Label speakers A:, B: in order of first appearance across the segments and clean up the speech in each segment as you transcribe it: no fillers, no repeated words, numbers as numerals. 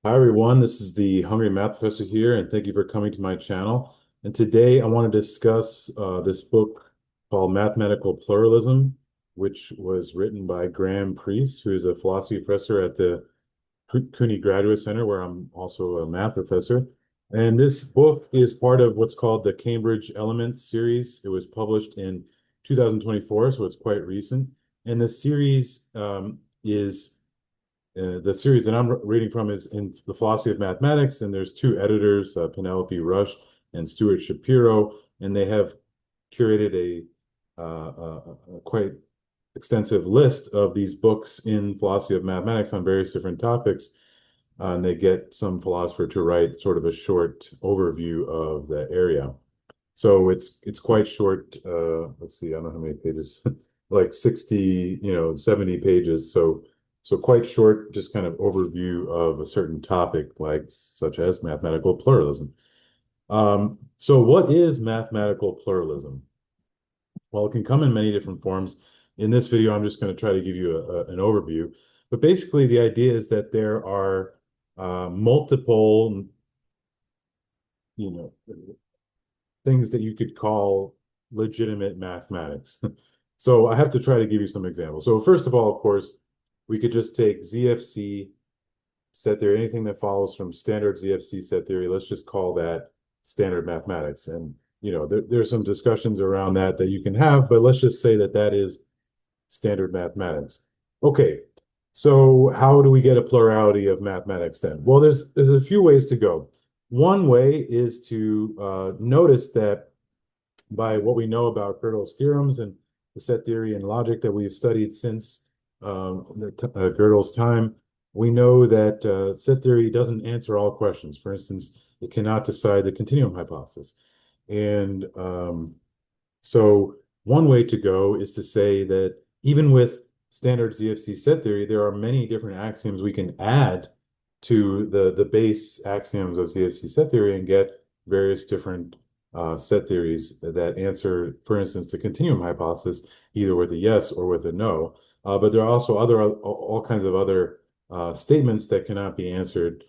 A: Hi everyone, this is the Hungry Math Professor here, and thank you for coming to my channel. And today I want to discuss this book called Mathematical Pluralism, which was written by Graham Priest, who is a philosophy professor at the CUNY Graduate Center, where I'm also a math professor. And this book is part of what's called the Cambridge Elements series. It was published in 2024, so it's quite recent. And the series is the series that I'm reading from is in the philosophy of mathematics, and there's two editors, Penelope Rush and Stewart Shapiro, and they have curated a quite extensive list of these books in philosophy of mathematics on various different topics. And they get some philosopher to write sort of a short overview of the area. So it's quite short. Let's see, I don't know how many pages, like 60, 70 pages. So quite short, just kind of overview of a certain topic, like such as mathematical pluralism. So what is mathematical pluralism? Well, it can come in many different forms. In this video, I'm just going to try to give you an overview. But basically, the idea is that there are multiple, you know, things that you could call legitimate mathematics. So I have to try to give you some examples. So first of all, of course, we could just take ZFC set theory, anything that follows from standard ZFC set theory, let's just call that standard mathematics. And, there's some discussions around that you can have, but let's just say that that is standard mathematics. Okay, so how do we get a plurality of mathematics then? Well, there's a few ways to go. One way is to notice that by what we know about Gödel's theorems and the set theory and logic that we've studied since Gödel's time, we know that set theory doesn't answer all questions. For instance, it cannot decide the continuum hypothesis. And so one way to go is to say that even with standard ZFC set theory, there are many different axioms we can add to the base axioms of ZFC set theory and get various different set theories that answer, for instance, the continuum hypothesis, either with a yes or with a no. But there are also all kinds of other statements that cannot be answered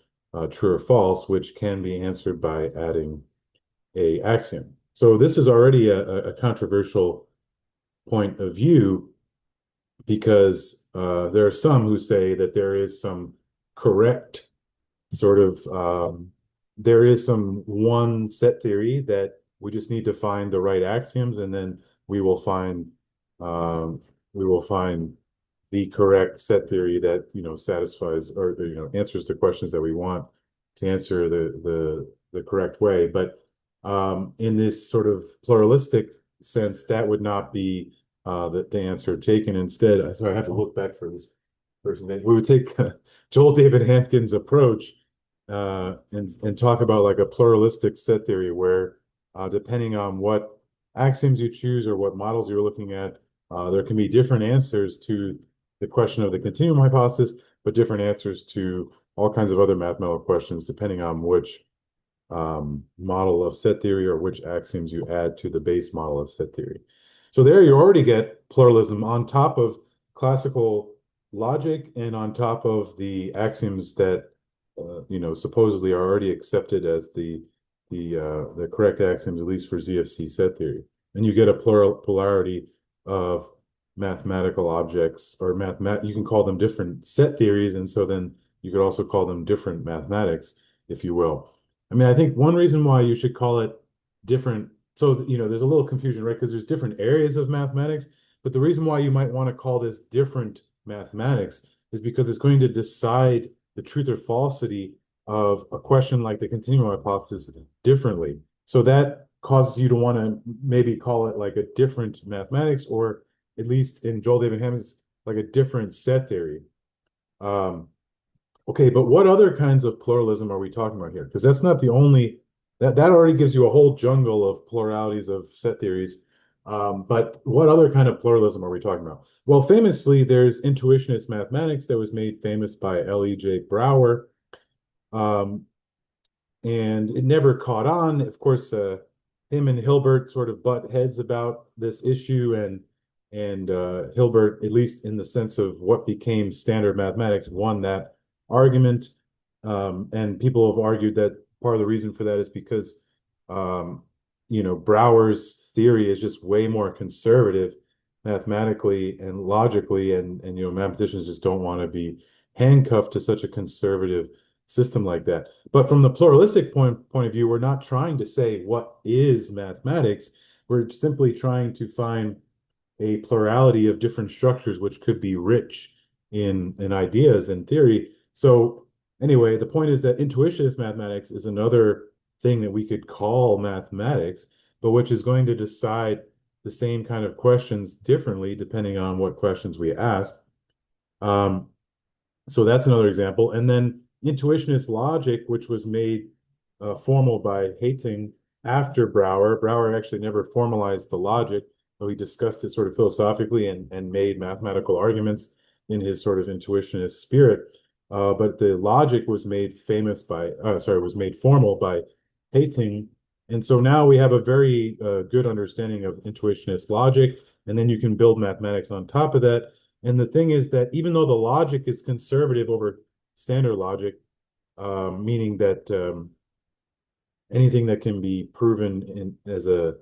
A: true or false, which can be answered by adding a axiom. So this is already a controversial point of view because there are some who say that there is some correct sort of there is some one set theory that we just need to find the right axioms, and then we will find um, we will find the correct set theory that satisfies or answers the questions that we want to answer the correct way. But in this sort of pluralistic sense, that would not be the answer taken. Instead, so I have to look back for this person. We would take Joel David Hampkin's approach and talk about like a pluralistic set theory where depending on what axioms you choose or what models you're looking at, there can be different answers to the question of the continuum hypothesis, but different answers to all kinds of other mathematical questions depending on which model of set theory or which axioms you add to the base model of set theory. So there you already get pluralism on top of classical logic and on top of the axioms that supposedly are already accepted as the correct axioms, at least for ZFC set theory. And you get a polarity of mathematical objects or you can call them different set theories, and so then you could also call them different mathematics, if you will. I mean, I think one reason why you should call it different, so there's a little confusion, right? Because there's different areas of mathematics, but the reason why you might want to call this different mathematics is because it's going to decide the truth or falsity of a question like the continuum hypothesis differently. So that causes you to want to maybe call it like a different mathematics, or at least in Joel David Hammond's, like a different set theory. Um, okay, but what other kinds of pluralism are we talking about here? Because that's not the only that already gives you a whole jungle of pluralities of set theories. But what other kind of pluralism are we talking about? Well, famously, there's intuitionist mathematics that was made famous by L.E.J. Brouwer, um, and it never caught on. Of course, him and Hilbert sort of butt heads about this issue, and Hilbert, at least in the sense of what became standard mathematics, won that argument. And people have argued that part of the reason for that is because, um, Brouwer's theory is just way more conservative mathematically and logically, and mathematicians just don't want to be handcuffed to such a conservative system like that. But from the pluralistic point of view, we're not trying to say what is mathematics. We're simply trying to find a plurality of different structures which could be rich in ideas and theory. So anyway, the point is that intuitionist mathematics is another thing that we could call mathematics, but which is going to decide the same kind of questions differently depending on what questions we ask. Um, so that's another example. And then intuitionist logic, which was made formal by Hayting after Brouwer. Brouwer actually never formalized the logic, though he discussed it sort of philosophically and made mathematical arguments in his sort of intuitionist spirit. But the logic was made was made formal by Hayting. And so now we have a very good understanding of intuitionist logic, and then you can build mathematics on top of that. And the thing is that even though the logic is conservative over standard logic, meaning that anything that can be proven as a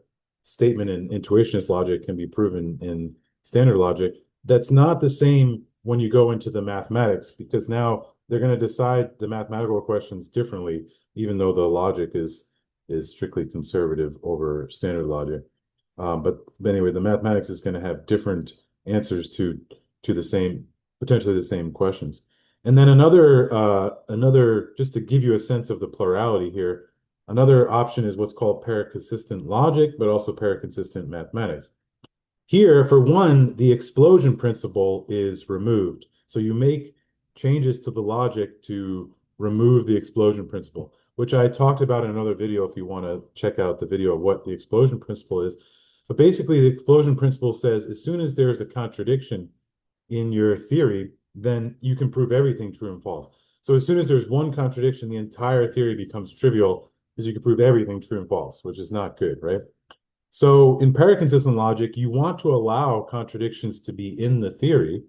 A: statement in intuitionist logic can be proven in standard logic, that's not the same when you go into the mathematics, because now they're going to decide the mathematical questions differently, even though the logic is strictly conservative over standard logic. But anyway, the mathematics is going to have different answers to the same, potentially the same questions. And then another just to give you a sense of the plurality here, another option is what's called paraconsistent logic, but also paraconsistent mathematics. Here, for one, the explosion principle is removed. So you make changes to the logic to remove the explosion principle, which I talked about in another video if you want to check out the video of what the explosion principle is. But basically, the explosion principle says as soon as there's a contradiction in your theory, then you can prove everything true and false. So as soon as there's one contradiction, the entire theory becomes trivial because you can prove everything true and false, which is not good, right? So in paraconsistent logic, you want to allow contradictions to be in the theory.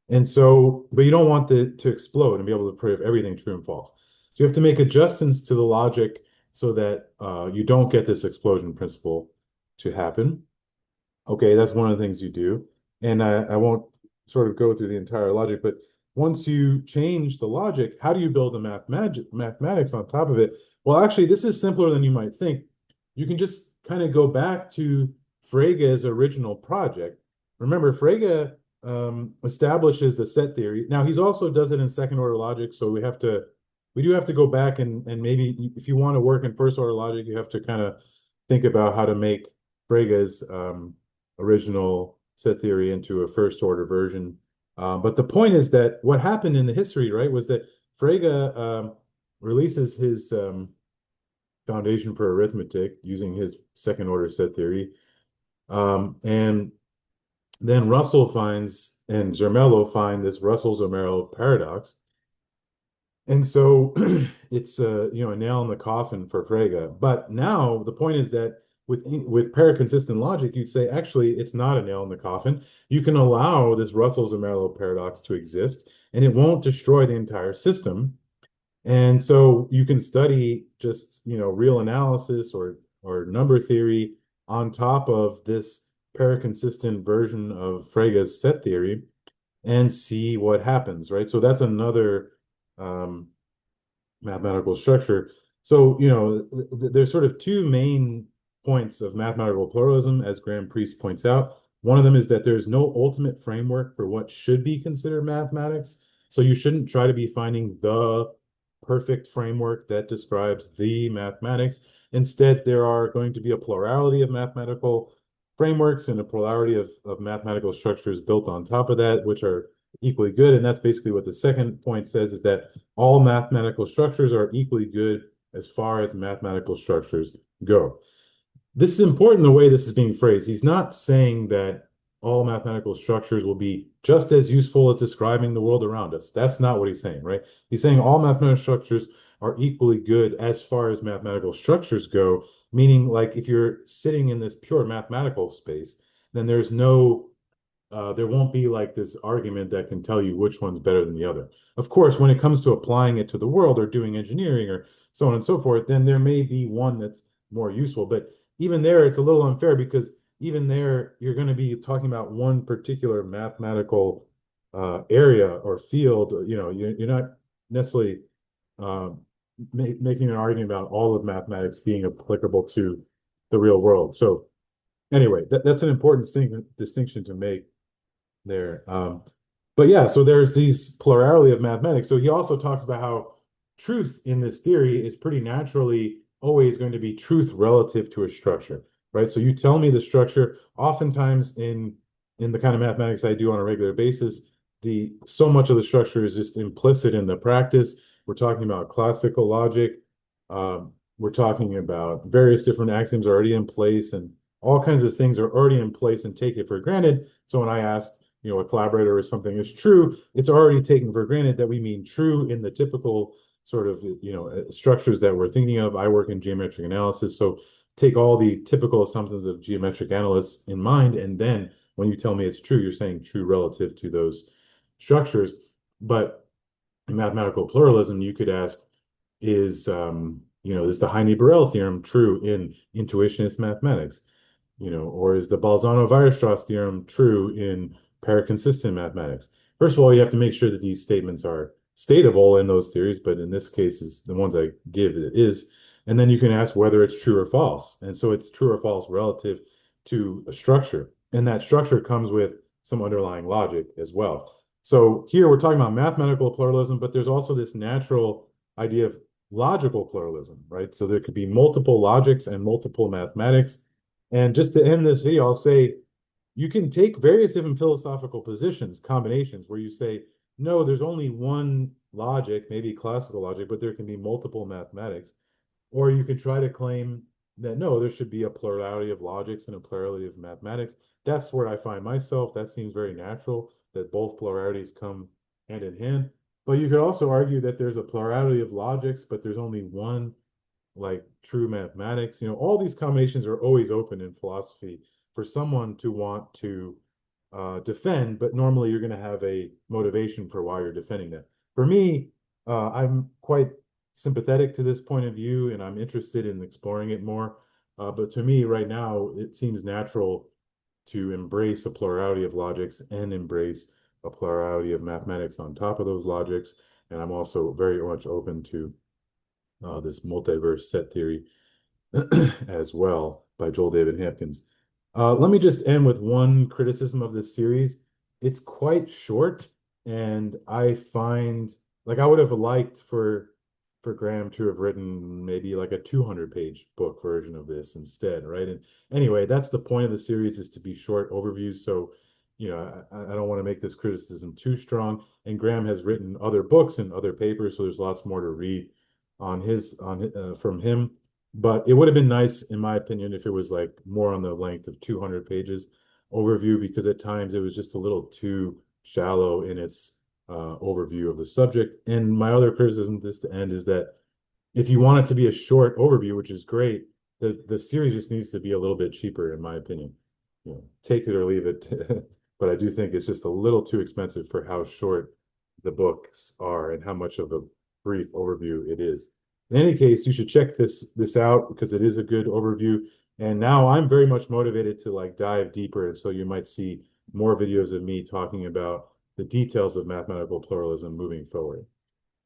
A: And so, but you don't want to explode and be able to prove everything true and false. So you have to make adjustments to the logic so that you don't get this explosion principle to happen. Okay, that's one of the things you do. And I won't sort of go through the entire logic, but once you change the logic, how do you build a mathematics on top of it? Well, actually, this is simpler than you might think. You can just kind of go back to Frege's original project. Remember, Frege establishes the set theory. Now, he's also does it in second order logic, so we do have to go back and maybe if you want to work in first order logic, you have to kind of think about how to make Frege's original set theory into a first order version. But the point is that what happened in the history, right, was that Frege releases his foundation for arithmetic using his second order set theory. And then Russell finds and Zermelo find this Russell-Zermelo paradox. And so it's a nail in the coffin for Frege. But now the point is that with paraconsistent logic, you'd say actually it's not a nail in the coffin. You can allow this Russell-Zermelo paradox to exist, and it won't destroy the entire system. And so you can study just real analysis or number theory on top of this paraconsistent version of Frege's set theory and see what happens, right? So that's another mathematical structure. So, there's sort of two main points of mathematical pluralism, as Graham Priest points out. One of them is that there's no ultimate framework for what should be considered mathematics. So you shouldn't try to be finding the perfect framework that describes the mathematics. Instead, there are going to be a plurality of mathematical frameworks and a plurality of mathematical structures built on top of that, which are equally good. And that's basically what the second point says, is that all mathematical structures are equally good as far as mathematical structures go. This is important the way this is being phrased. He's not saying that all mathematical structures will be just as useful as describing the world around us. That's not what he's saying, right? He's saying all mathematical structures are equally good as far as mathematical structures go, meaning like if you're sitting in this pure mathematical space, then there's no there won't be like this argument that can tell you which one's better than the other. Of course, when it comes to applying it to the world or doing engineering or so on and so forth, then there may be one that's more useful. But even there, it's a little unfair because even there, you're going to be talking about one particular mathematical area or field. You're not necessarily um, making an argument about all of mathematics being applicable to the real world. So anyway, that's an important distinction to make there. But yeah, so there's these plurality of mathematics. So he also talks about how truth in this theory is pretty naturally always going to be truth relative to a structure, right? So you tell me the structure. Oftentimes in the kind of mathematics I do on a regular basis, the so much of the structure is just implicit in the practice. We're talking about classical logic. We're talking about various different axioms already in place, and all kinds of things are already in place and take it for granted. So when I ask, a collaborator or something is true, it's already taken for granted that we mean true in the typical sort of, structures that we're thinking of. I work in geometric analysis, so take all the typical assumptions of geometric analysts in mind, and then when you tell me it's true, you're saying true relative to those structures. But in mathematical pluralism, you could ask, is the Heine-Borel theorem true in intuitionist mathematics? Or is the Bolzano-Weierstrass theorem true in paraconsistent mathematics? First of all, you have to make sure that these statements are statable in those theories, but in this case, is the ones I give it is. And then you can ask whether it's true or false. And so it's true or false relative to a structure. And that structure comes with some underlying logic as well. So here we're talking about mathematical pluralism, but there's also this natural idea of logical pluralism, right? So there could be multiple logics and multiple mathematics. And just to end this video, I'll say you can take various different philosophical positions, combinations, where you say, no, there's only one logic, maybe classical logic, but there can be multiple mathematics. Or you could try to claim that no, there should be a plurality of logics and a plurality of mathematics. That's where I find myself. That seems very natural that both polarities come hand in hand. But you could also argue that there's a plurality of logics, but there's only one like true mathematics. All these combinations are always open in philosophy for someone to want to defend, but normally you're going to have a motivation for why you're defending that. For me, I'm quite sympathetic to this point of view, and I'm interested in exploring it more. But to me, right now, it seems natural to embrace a plurality of logics and embrace a plurality of mathematics on top of those logics. And I'm also very much open to this multiverse set theory as well by Joel David Hampkins. Let me just end with one criticism of this series. It's quite short, and I find like I would have liked for Graham to have written maybe like a 200-page book version of this instead, right? And anyway, that's the point of the series, is to be short overviews. So, I don't want to make this criticism too strong. And Graham has written other books and other papers, so there's lots more to read from him. But it would have been nice, in my opinion, if it was like more on the length of 200 pages overview, because at times it was just a little too shallow in its overview of the subject. And my other criticism, just to end, is that if you want it to be a short overview, which is great, the series just needs to be a little bit cheaper, in my opinion. Take it or leave it. But I do think it's just a little too expensive for how short the books are and how much of a brief overview it is. In any case, you should check this out because it is a good overview. And now I'm very much motivated to like dive deeper. And so you might see more videos of me talking about the details of mathematical pluralism moving forward.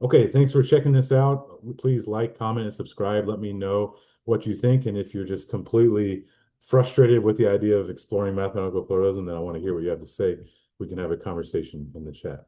A: Okay, thanks for checking this out. Please like, comment, and subscribe. Let me know what you think. And if you're just completely frustrated with the idea of exploring mathematical pluralism, then I want to hear what you have to say. We can have a conversation in the chat.